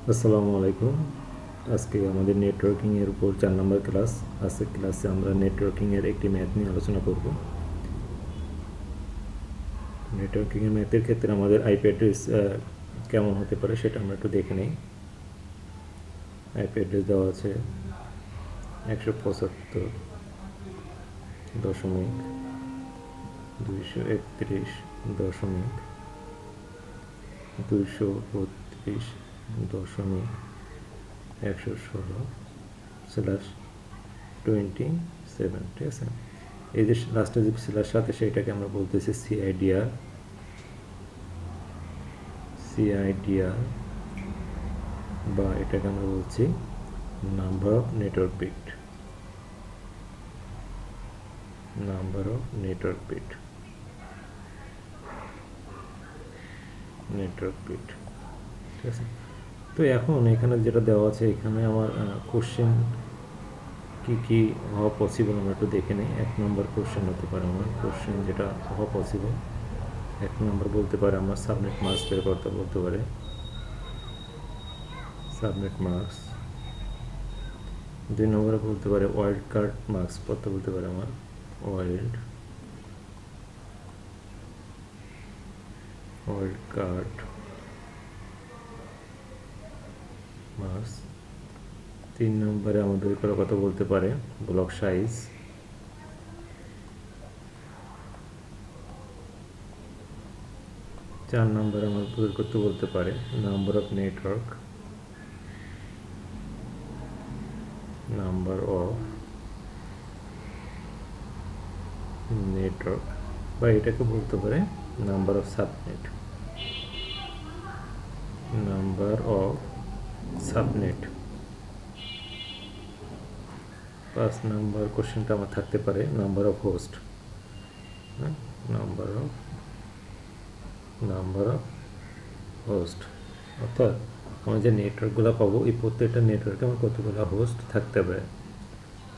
আসসালামু আলাইকুম। আজকে আমাদের নেটওয়ার্কিং এর উপর 4 নম্বর ক্লাস। আজকের ক্লাসে আমরা নেটওয়ার্কিং এর একটি ম্যাথ নিয়ে আলোচনা করব। নেটওয়ার্কিং এর ম্যাথের ক্ষেত্রে আমাদের আইপি অ্যাড্রেস কেমন হতে পারে সেটা আমরা একটু দেখে নেই। আইপি অ্যাড্রেস দেওয়া আছে 131.231.216.216/27, ঠিক আছে। এই যে লাস্টে যে স্ল্যাশ সাথে সেইটাকে আমরা বলতেছি সিআইডিআর, বা এটাকে আমরা বলছি নাম্বার অফ নেটওয়ার্ক বিট। ঠিক আছে। তো এখন এখানে যেটা দেওয়া আছে, এখানে আমার কোশ্চেন কি হওয়া পসিবল আমরা একটু দেখে নিই। 1 নম্বর কোশ্চেন হতে পারে আমার কোশ্চেন যেটা হওয়া পসিবল। 1 নম্বর বলতে পারে আমার সাবনেট মার্কস বের করতে বলতে পারে। সাবনেট মার্কস 2 নম্বরে বলতে পারে ওয়াইল্ড কার্ড মার্কস করতে বলতে পারে আমার ওয়াইল্ড কার্ড মার্কস। 3 নম্বরে আমার বের করার কথা বলতে পারে ব্লক সাইজ। 4 নম্বরে আমার বের করতে বলতে পারে নাম্বার অফ নেটওয়ার্ক বা এটাকে বলতে পারে নাম্বার অফ সাবনেট। 5 নম্বর কোশ্চেনটা আমার থাকতে পারে number of host. Number of host, অর্থাৎ আমরা যে নেটওয়ার্কগুলো পাবো এই প্রত্যেকটা নেটওয়ার্কে আমার কতগুলো হোস্ট থাকতে পারে,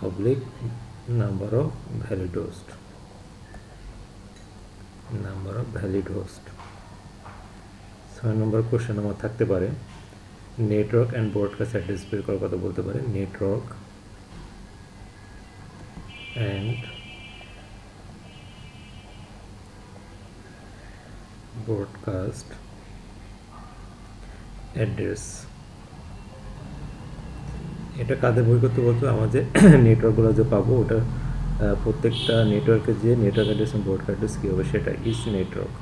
oblique number of valid host. 6 number question আমার থাকতে পারে নেটওয়ার্ক অ্যান্ড ব্রডকাস্ট অ্যাড্রেস বের করার কথা বলতে পারে। নেটওয়ার্ক অ্যান্ড ব্রডকাস্ট অ্যাড্রেস, এটা কাদের বই করতে বলতো? আমাদের নেটওয়ার্কগুলো যে পাবো ওটা প্রত্যেকটা নেটওয়ার্কের যে নেটওয়ার্ক অ্যাড্রেস এবং ব্রডকাস্ট অ্যাড্রেস কী হবে সেটা ইজ নেটওয়ার্ক,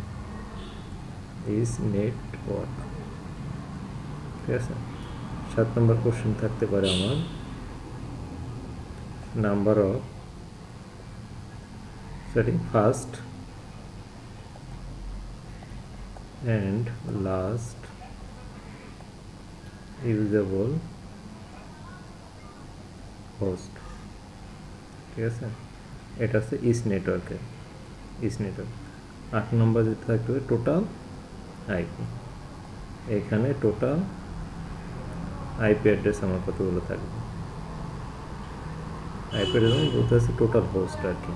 ঠিক আছে। 7 নম্বর কোশ্চেন থাকতে পারে আমার first and last usable host, ঠিক আছে। এটা হচ্ছে ইস্ট নেটওয়ার্ক। 8 নম্বর যেটা থাকবে টোটাল আইপি। এখানে টোটাল আইপি অ্যাড্রেস আমার কতগুলো থাকবে। আইপি অ্যাড্রেস বলতে হচ্ছে টোটাল হোস্ট আর কি,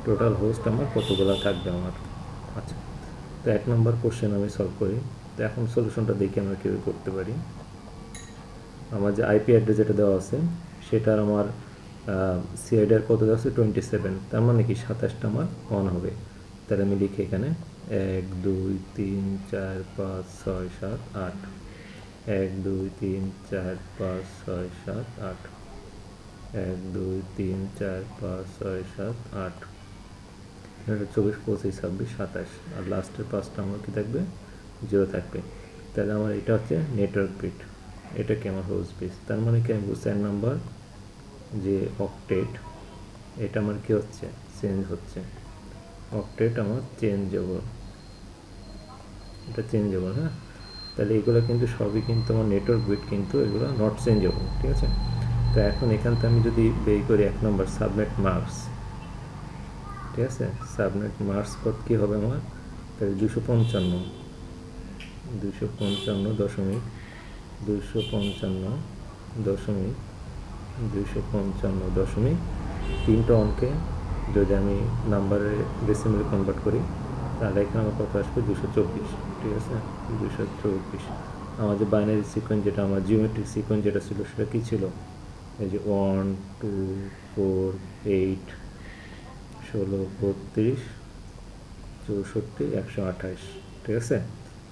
টোটাল হোস্ট আমার কতগুলো থাকবে আমার। আচ্ছা, তো 1 নম্বর কোশ্চেন আমি সলভ করি। তো এখন সলিউশনটা দেখি আমরা কীভাবে করতে পারি। আমার যে আইপি অ্যাড্রেস যেটা দেওয়া আছে সেটার আমার সিআইডিআর কত দেওয়া আছে 27, তার মানে কি 27টা আমার অন হবে। তাহলে আমি লিখি এখানে 1 2 3 4 5 6 7 8, 1 2 3 4 5 6 7 8, 1 2 3 4 5 6 7 8, 24 25 26 27, আর লাস্টের 5টা আমার কি থাকবে? 0 থাকবে। তাহলে আমার এটা হচ্ছে নেটওয়ার্ক বিট, এটা কি আমার হোস্ট বিট। তার মানে কি আমি 4 নাম্বার যে অক্টেট, এটা আমার কি হচ্ছে? চেঞ্জ হচ্ছে। অক্টেট আমার চেঞ্জেবল, এটা চেঞ্জেবল। হ্যাঁ, তাহলে এগুলো কিন্তু সবই কিন্তু আমার নেটওয়ার্ক বিট, কিন্তু এগুলো নট চেঞ্জেবল, ঠিক আছে। তো এখন এখান থেকে আমি যদি বের করি 1 নম্বর সাবনেট মার্কস, ঠিক আছে। সাবনেট মার্কস কত কী হবে আমার? তাহলে 255.255.3টা অঙ্কে যদি আমি নাম্বারে ডেসিমেলে কনভার্ট করি তাহলে এখানে আমার কত আসবে? 224, ঠিক আছে। 224 আমাদের বাইনারি সিকোয়েন্স যেটা আমার জিওমেট্রিক সিকোয়েন্স যেটা ছিল সেটা কী ছিল, এই যে 1 2 4 8 16 32 64 128, ঠিক আছে।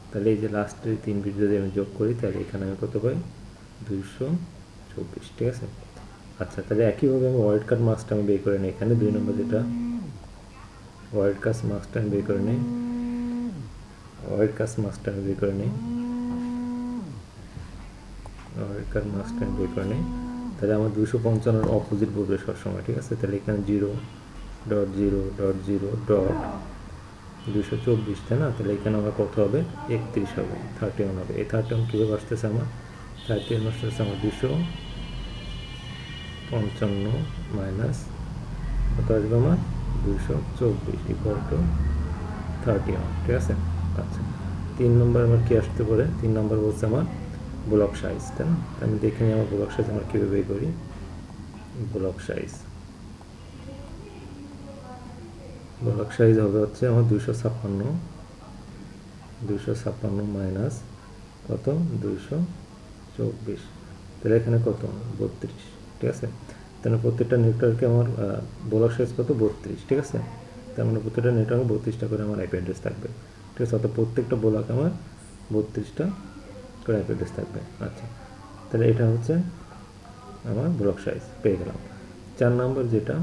তাহলে এই যে লাস্টের 3 বিট যদি আমি যোগ করি তাহলে এখানে আমি কত পাই, 224, ঠিক আছে। আচ্ছা, তাহলে একইভাবে আমি ওয়াইল্ড কার্ড মার্কসটা আমি বের করে নিই। এখানে 2 নম্বর যেটা ওয়াইল্ড কার্ড মার্কসটা আমি বের করে নিই, ওয়াইল্ড কার্ড মার্কসটা আমি বের করে নিই, ওয়াইল্ড কার্ড মার্কসটা আমি বের করে নিই। তাহলে আমার 255 অপোজিট বলবে সবসময়, ঠিক আছে। তাহলে এখানে 0.0.0.224, তাই না। তাহলে এখানে আমার কত হবে, 31 হবে, 31 হবে। এই 31 কীভাবে আসতেছে আমার, 31 আসতেছে আমার 255 মাইনাস কত আসবে আমার 224 ইকুয়াল টু 31, ঠিক আছে। আচ্ছা, 3 নম্বর আমার কী আসতে পারে, 3 নম্বর বলছে আমার ব্লক সাইজ, তাই না। আমি দেখে নিই আমার ব্লক সাইজ আমার কীভাবে বের করি। ব্লক সাইজ হবে হচ্ছে আমার 256 মাইনাস কত 224, তাহলে এখানে কত 32, ঠিক আছে। তাহলে প্রত্যেকটা নেটওয়ার্কে আমার ব্লক সাইজ কত 32, ঠিক আছে। তার মানে প্রত্যেকটা নেটওয়ার্কে 32টা করে আমার আইপি অ্যাড্রেস থাকবে, ঠিক আছে। অর্থাৎ প্রত্যেকটা ব্লক আমার 32টা করে আইপি অ্যাড্রেস থাকবে। আচ্ছা, তাহলে এটা হচ্ছে আমার ব্লক সাইজ পেয়ে গেলাম। 4 নম্বর যেটা,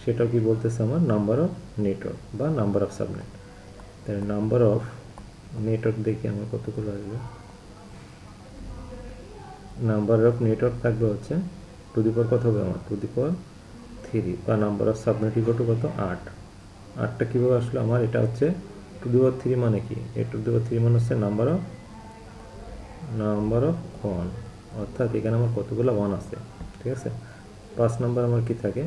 সেটাও কি বলতেছে আমার নাম্বার অফ নেটওয়ার্ক বা নাম্বার অফ সাবনেট। তাহলে নাম্বার অফ নেটওয়ার্ক দেখে আমার কতগুলো আসবে, নাম্বার অফ নেটওয়ার্ক থাকবে হচ্ছে টু দি পাওয়ার কত হবে আমার 2^3 বা number of subnet equal to কত 8। 8টা কীভাবে আসলো আমার, এটা হচ্ছে 2^3 মানে কি, এই 2^3 মানে হচ্ছে নাম্বার অফ 1, অর্থাৎ এখানে আমার কতগুলো 1 আছে, ঠিক আছে। 5 নম্বর আমার কি থাকে,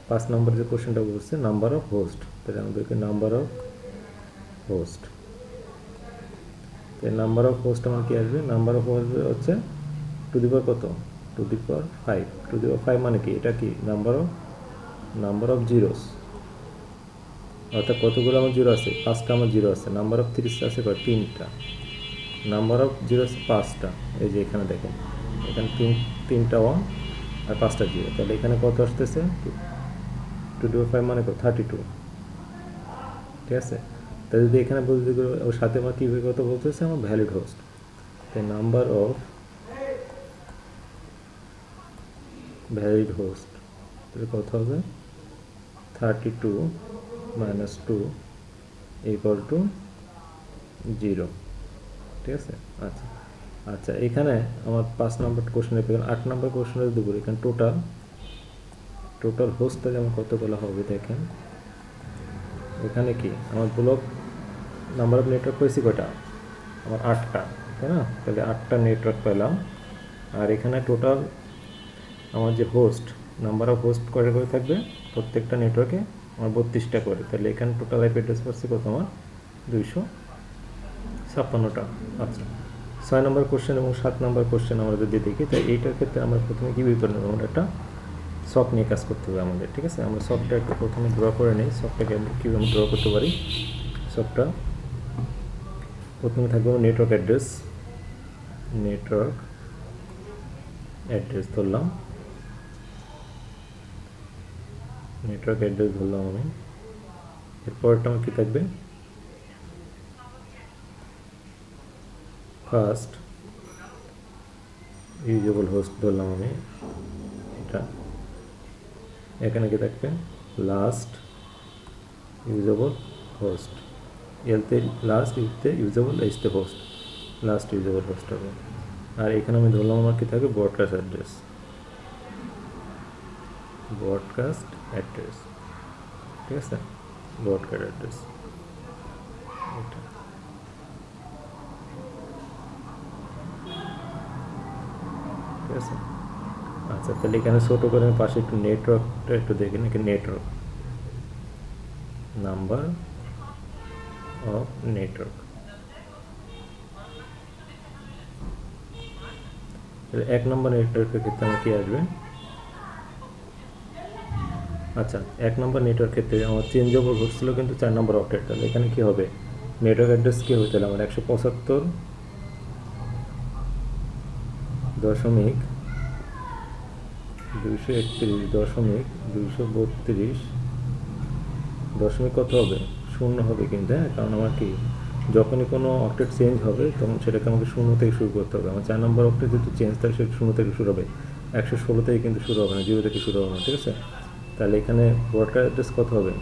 5 নম্বর যে কোশ্চেনটা বলছে নাম্বার অফ হোস্ট, তাহলে আমাদেরকে নাম্বার অফ হোস্ট, তাই নাম্বার অফ হোস্ট আমার কি আসবে, নাম্বার অফ হোস্ট হচ্ছে টু দি পাওয়ার কত 2^5, 2^5 মানে কি, এটা কি নাম্বার অফ জিরোস, অর্থাৎ কতগুলো আমার জিরো আছে, 5টা আমার জিরো আছে। নাম্বার অফ থ্রিস আছে কত 3টা, নাম্বার অফ জিরো আছে 5টা, এই যে এখানে দেখেন, এখানে 3টা 1 আর 5টা জিরো, তাহলে এখানে কত আসতেছে 2^5 মানে কত 32, ঠিক আছে। তাই যদি এখানে বলতে ওর সাথে আমার কী কত বলতেছে আমার ভ্যালিড হোস্ট, তাই নাম্বার অফ ভ্যালিড হোস্ট তাহলে কত হবে 32 মাইনাস 2 ইকুয়াল টু 0, ঠিক আছে। আচ্ছা আচ্ছা, এখানে আমার 5 নম্বর কোশ্চেনে পেলাম। 8 নম্বর কোশ্চেনে যদি বলি এখানে টোটাল হোস্ট তাহলে আমার কতগুলো হবে দেখেন, এখানে কি আমার ব্লক নাম্বার অফ নেটওয়ার্ক পেয়েছি কটা, আমার 8টা, তাই না। তাহলে 8টা নেটওয়ার্ক পেলাম। আর এখানে টোটাল আমার যে হোস্ট নাম্বার অফ হোস্ট করে থাকবে প্রত্যেকটা নেটওয়ার্কে আমার 32টা করে, তাহলে এখানে টোটাল আইপি অ্যাড্রেস পাচ্ছি কত আমার 256টা। আচ্ছা, 6 নম্বর কোশ্চেন এবং 7 নম্বর কোশ্চেন আমরা যদি দেখি, তাই এইটার ক্ষেত্রে আমরা প্রথমে কী বের করে নেব, আমরা একটা সফট নিয়ে কাজ করতে হবে আমাদের, ঠিক আছে। আমরা সফটটা একটু প্রথমে ড্র করে নিই, সফটটাকে আমি কীভাবে ড্র করতে পারি। সফটটা প্রথমে থাকবে নেটওয়ার্ক অ্যাড্রেস ধরলাম, আমি। এরপরটা আমার কী থাকবে, ফার্স্ট ইউজেবল হোস্ট ধরলাম আমি, এটা এখানে কি থাকবে লাস্ট ইউজেবল হোস্ট, এলতে লাস্ট, ইউতে ইউজেবল, এইচতে হোস্ট, লাস্ট ইউজেবল হোস্ট হবে। আর এখানে আমি ধরলাম আমার কী থাকবে ব্রডকাস্ট অ্যাড্রেস, ঠিক আছে, ব্রডকাস্ট অ্যাড্রেস এটা, ঠিক আছে। আচ্ছা, তাহলে এখানে ছোটো করে আমি পাশে একটু নেটওয়ার্কটা একটু দেখি নাকি, নেটওয়ার্ক নাম্বার অফ নেটওয়ার্ক, তাহলে 1 নম্বর নেটওয়ার্কের ক্ষেত্রে আমার কী আসবে, আচ্ছা 1 নম্বর নেটওয়ার্ক ক্ষেত্রে আমার চেঞ্জেবল হচ্ছিলো কিন্তু 4 নম্বর অক্টেট, তাহলে এখানে কী হবে নেটওয়ার্ক অ্যাড্রেস কী হবে, তাহলে আমার 175 দশমিক 231 দশমিক 232 দশমিক কত হবে, শূন্য হবে কিন্তু, হ্যাঁ, কারণ আমার কি যখনই কোনো অক্টেট চেঞ্জ হবে তখন সেটাকে আমাকে শূন্য থেকে শুরু করতে হবে। আমার 4 নম্বর অক্টেট যদি চেঞ্জ থাকে সেটা শূন্য থেকে শুরু হবে, 116 থেকে কিন্তু শুরু হবে না, 0 থেকে শুরু হবে না, ঠিক আছে। তাহলে এখানে ব্রডকাস্ট অ্যাড্রেস কত হবে,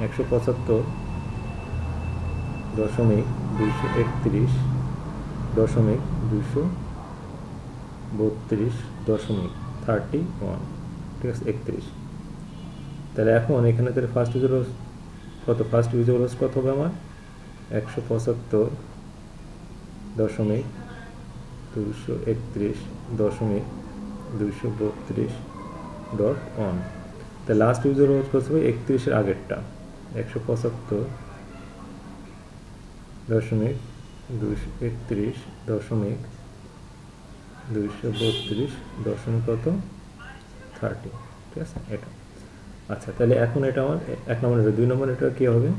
175 দশমিক 231 দশমিক 232 দশমিক 31, ঠিক আছে, 31। তাহলে এখন এখানে তাহলে ফার্স্ট ইউজার হোস্ট কত, ফার্স্ট ইউজার হোস্ট কত হবে আমার 175 দশমিক 231 দশমিক 232.1। তা লাস্ট ইউজার হোস্ট কত হবে 31-এর আগেরটা, 175 দশমিক 231 দশমিক 232 দশমিক কত 30, ঠিক আছে এটা। আচ্ছা, তাহলে এখন এটা আমার 1 নম্বর নেটওয়ার্ক। 2 নম্বর নেটওয়ার্ক কী হবে,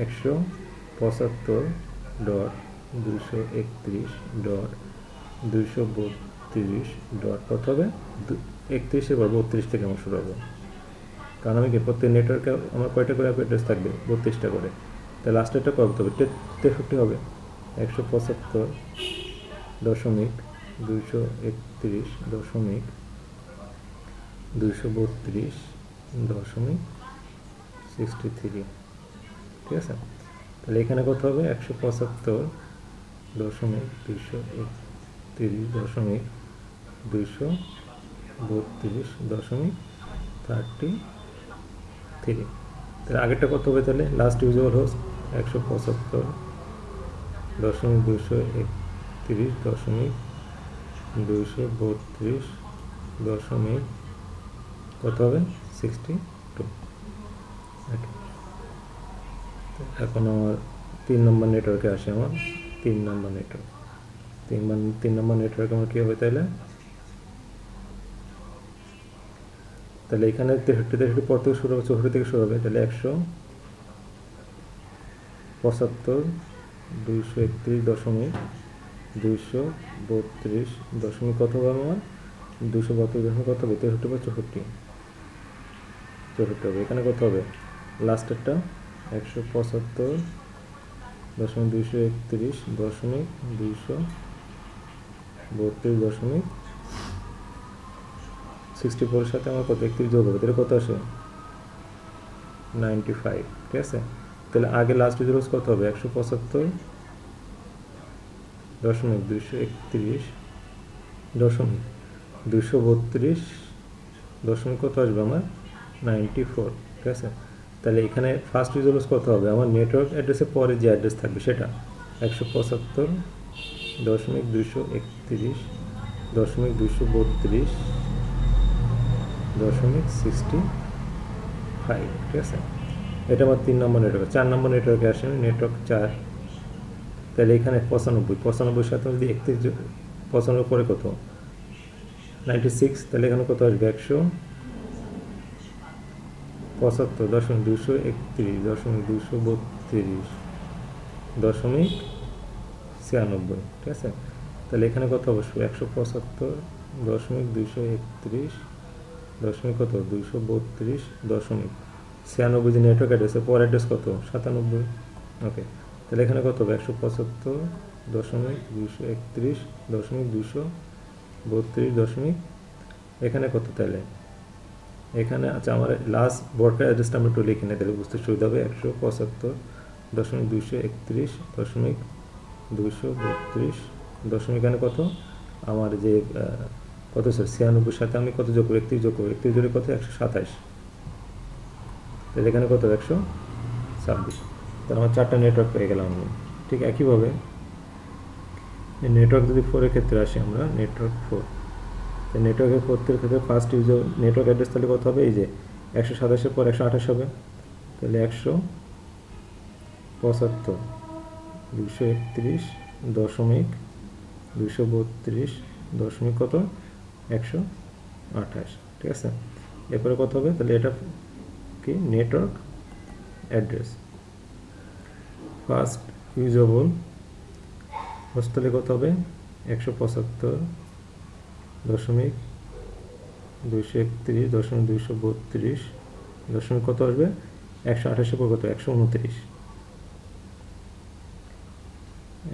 175.231.232 কত হবে 31-এর পর 32 থেকে আমার শুরু হবে, কারণ আমি কি প্রত্যেক নেটওয়ার্কে আমার কয়টা করে অ্যাড্রেস থাকবে, 32টা করে। তাহলে লাস্টেরটা কত হবে, 63 হবে, 175 দশমিক 231 দশমিক 232 দশমিক 63, ঠিক আছে। তাহলে এখানে কত হবে 175 দশমিক 231 দশমিক 232 দশমিক 33। তাহলে আগেরটা কত হবে, তাহলে লাস্ট ইউজেবল হোস্ট 175 দশমিক 231 দশমিক 232 দশমিক কত হবে 62। এখন আমার 3 নম্বর নেটওয়ার্কে আসে, আমার 3 নম্বর নেটওয়ার্ক। 3 নম্বর নেটওয়ার্ক আমার কী হবে, তাহলে এখানে 63 পর থেকে শুরু হবে, 64 থেকে শুরু হবে, তাহলে 175 231 দশমিক 232 দশমিক কত হবে আমার 232 দশমিক কত হবে 63 বা 64 হবে। এখানে কত হবে লাস্টেরটা 175 দশমিক 231 দশমিক 232 দশমিক 64 সাথে আমার কত 31 যোগ হবে, তাহলে কত আসে 95, ঠিক আছে। তাহলে আগে লাস্ট ইউজার কত হবে 175 দশমিক 231 দশমিক 232 দশমিক কত আসবে আমার 94, ঠিক আছে। তাহলে এখানে ফার্স্ট ইউজার কত হবে, আমার নেটওয়ার্ক অ্যাড্রেসের পরে যে অ্যাড্রেস থাকবে সেটা 175 দশমিক 231 দশমিক 232 দশমিক 65, ঠিক আছে। এটা আমার 3 নম্বর নেটওয়ার্ক। 4 নম্বর নেটওয়ার্কে আসে নেটওয়ার্ক 4। তাহলে এখানে 95 সাথে যদি 31 95 পরে কত 96, তাহলে এখানে কত আসবে 175 দশমিক 231 দশমিক 232 দশমিক 96, ঠিক আছে। তাহলে এখানে কত অবশ্যই 175 দশমিক 231 দশমিক কত 232 দশমিক 96 যে নেটওয়ার্ক অ্যাড্রেসের পর অ্যাড্রেস কত 97, ওকে। তাহলে এখানে কত হবে 175 দশমিক 231 দশমিক 232 দশমিক এখানে কত, তাহলে এখানে আচ্ছা আমার লাস্ট ব্রডকাস্ট অ্যাড্রেসটা আমি একটু লিখে নিই, তাহলে বুঝতে সুবিধা হবে। 175 দশমিক 231 দশমিক 232 দশমিক এখানে কত আমার যে কত স্যার 96 সাথে আমি কত যোগ করি 31 যোগ করি, 31 জোরে কত 127, তাহলে এখানে কত 126। তাহলে আমার 4টা নেটওয়ার্ক পেয়ে গেলাম আমি। ঠিক একইভাবে নেটওয়ার্ক যদি 4-এর ক্ষেত্রে আসি আমরা, নেটওয়ার্ক 4, তো নেটওয়ার্কের 4-এর ক্ষেত্রে ফার্স্ট ইউজার নেটওয়ার্ক অ্যাড্রেস তাহলে কত হবে, এই যে 127-এর পর 128 হবে, তাহলে 175 231 দশমিক 232 দশমিক কত 128, ঠিক আছে। এরপরে কত হবে, তাহলে এটা কি নেটওয়ার্ক অ্যাড্রেস ফার্স্ট ইউজেবল হোস্টেলে কত হবে 175.231.232 দশমিক কত আসবে 128 পর কত 129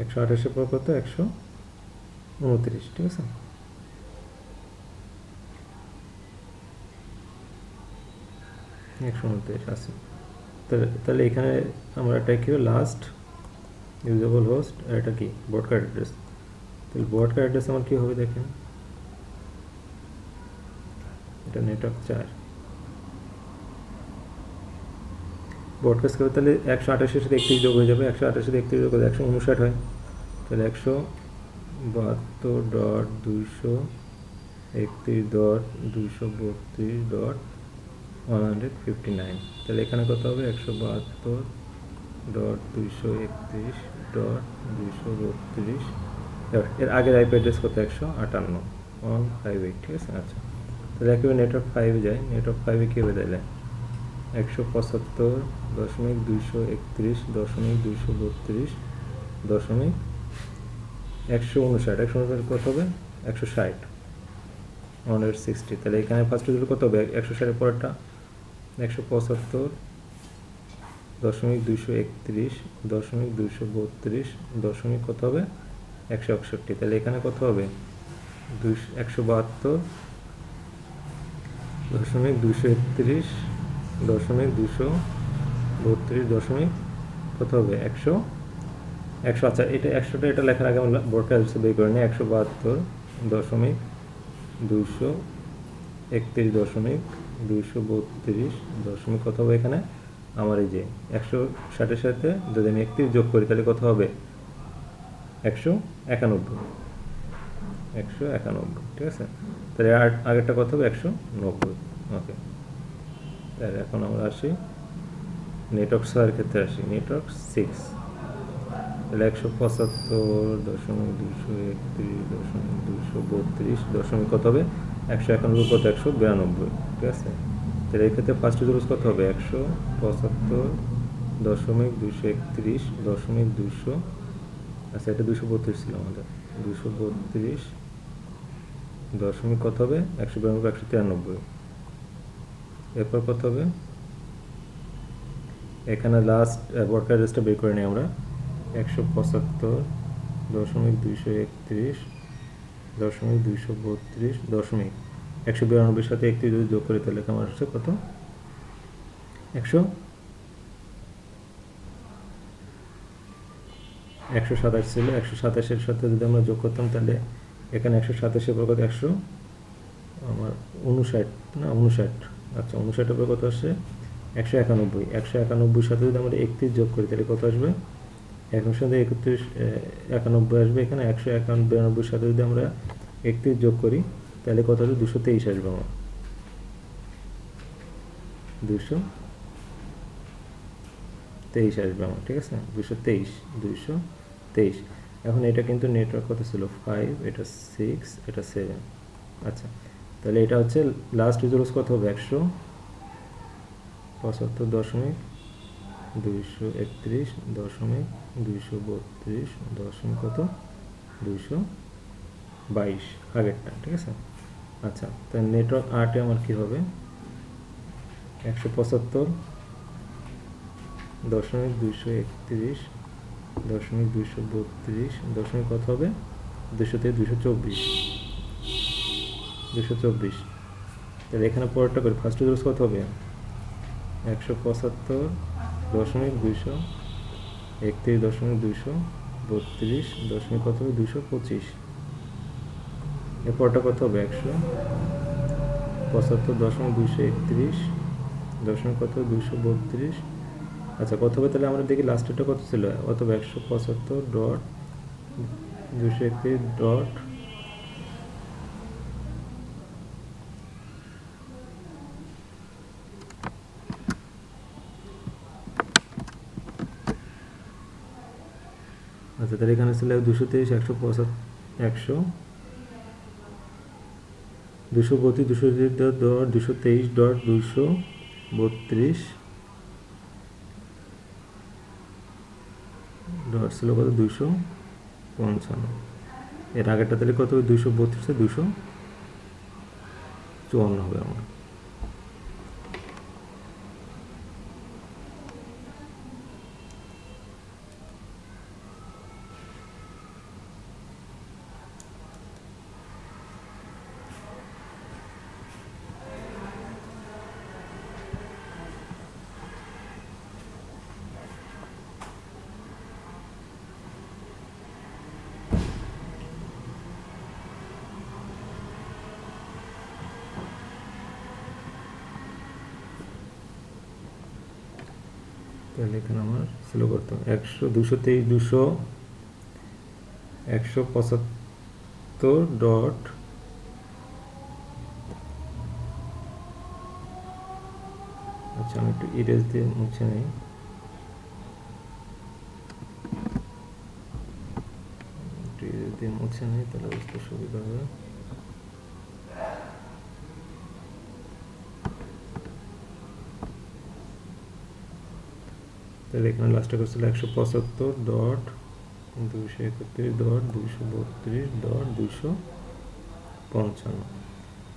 128 পর কত 129 ঠিক আছে। আছে তাহলে এখানে আমরা এটা কি লাস্ট ইউজেবল হোস্ট আর এটা কি ব্রডকাস্ট অ্যাড্রেস। তাহলে ব্রডকাস্ট অ্যাড্রেস আমার কি হবে দেখেন, এটা নেটওয়ার্ক 4 ব্রডকাস্ট করে তাহলে 128 সাথে 31 যোগ হয়ে যাবে, 128 সাথে 31 যোগ করলে 159 হয়, তাহলে 172.231.232.159, তাহলে এখানে কত হবে 172.231.232, এর আগের আইপি অ্যাড্রেস কত 158 ঠিক আছে। আচ্ছা তাহলে একেবারে নেটওয়ার্ক 5-এ যায়, নেটওয়ার্ক 5-এ কীভাবে দিলে 175.231.232.159 কত হবে 160 160, তাহলে এখানে ফার্স্ট হলো কত হবে 160 এর পরেরটা 175.231.232. কত হবে 161, তাহলে এখানে কত হবে 172.231.232. কত হবে 100 আচ্ছা এটা 100টা এটা লেখার আগে আমরা ব্রডকাস্ট বের করে নিই 172.231.232. কত হবে এখানে আমার এই যে 160-এর সাথে যদি আমি 31 যোগ করি তাহলে কত হবে 191 ঠিক আছে। তাহলে আগেরটা কত হবে 190। ওকে তাহলে এখন আমরা আসি নেটওয়ার্ক 6-এর ক্ষেত্রে আসি, নেটওয়ার্ক 6 তাহলে 175.231.232. কত হবে 191 কত 192 ঠিক আছে। তাহলে এই ক্ষেত্রে ফার্স্ট রুলস কত হবে 175.231.200, আচ্ছা এটা 232 ছিল আমাদের 232 দশমিক কত হবে 192 এরপর কত হবে এখানে লাস্ট ব্রডকাস্ট অ্যাড্রেসটা বের করে নিই আমরা 175.231.232. 192 সাথে 31 যদি যোগ করি তাহলে আমার আসছে কত 127 ছিল, 127-এর সাথে যদি আমরা যোগ করতাম তাহলে এখানে 127-এর পর কত 100 আমার 59 আচ্ছা 59-এর পর কত আসছে 191 সাথে যদি আমরা 31 যোগ করি তাহলে কত আসবে 1 সাথে 91 আসবে, এখানে 192 সাথে যদি আমরা 31 যোগ করি তাহলে কত আসবে 223 আসবে আমার 223 আসবে আমার ঠিক আছে 223। এখন এটা কিন্তু নেটওয়ার্ক কত ছিল 5, এটা 6, এটা 7। আচ্ছা তাহলে এটা হচ্ছে লাস্ট রিজোলুস কত হবে 175.231.232. কত 222 আগেরটা ঠিক আছে। আচ্ছা তাহলে নেটওয়ার্ক 8-এ আমার কী হবে 175.231.232. কত হবে 200 থেকে 224, তাহলে এখানে পরেরটা করি ফার্স্ট রুলস কত হবে 175.231.232. কত হবে 225, এরপরটা কত হবে 175.231. কত হবে 232। আচ্ছা কত হবে তাহলে আমরা দেখি লাস্টেরটা কত ছিল অত 175.231. আচ্ছা তাহলে এখানে ছিল 223 100 223 ডট ছিল কত 255, এর আগেরটা তাহলে কত হবে? 232 254 হবে আমার। তাহলে এখানে আমার ছিল কত? 175 ডট, আচ্ছা আমি একটু ইরেজ দিয়ে মুছে নিই। একটু ইরেজ দিয়ে মুছে নিই, তাহলে বুঝতে সুবিধা হবে। তাহলে এখানে লাস্টে করছিল 175 ডট 231 ডট 232 ডট 255।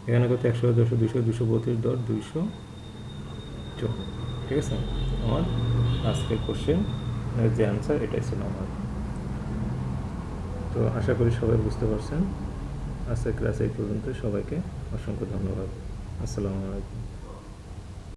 এখানে কত? 100 200 200 232 ডট 204। ঠিক আছে, আমার আজকের কোশ্চেন যে অ্যান্সার এটাই ছিল আমার। তো আশা করি সবাই বুঝতে পারছেন। আজকের ক্লাস এই পর্যন্ত। সবাইকে অসংখ্য ধন্যবাদ। আসসালামু আলাইকুম।